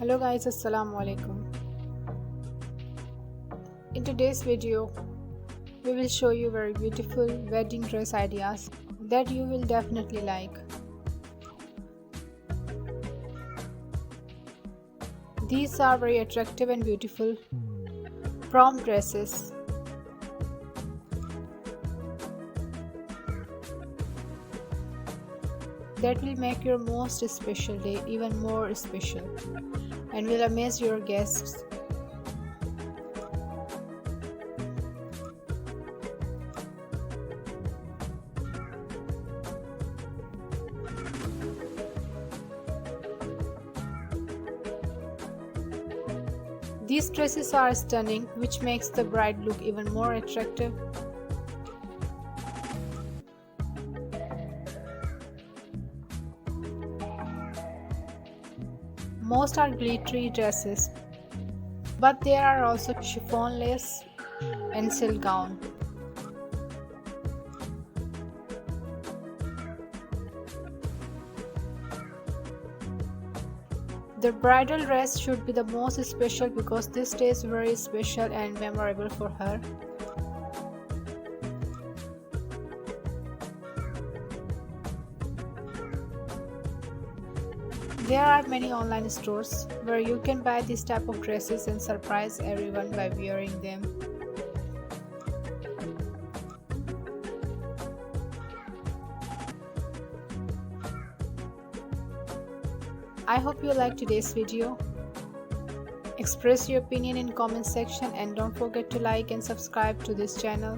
Hello guys, assalamu alaikum. In today's video, we will show you very beautiful wedding dress ideas that you will definitely like. These are very attractive and beautiful prom dresses. That will make your most special day even more special and will amaze your guests. These dresses are stunning, which makes the bride look even more attractive. Most are glittery dresses, but there are also chiffon lace and silk gown. The bridal dress should be the most special because this day is very special and memorable for her. There are many online stores where you can buy this type of dresses and surprise everyone by wearing them. I hope you liked today's video. Express your opinion in comment section and don't forget to like and subscribe to this channel.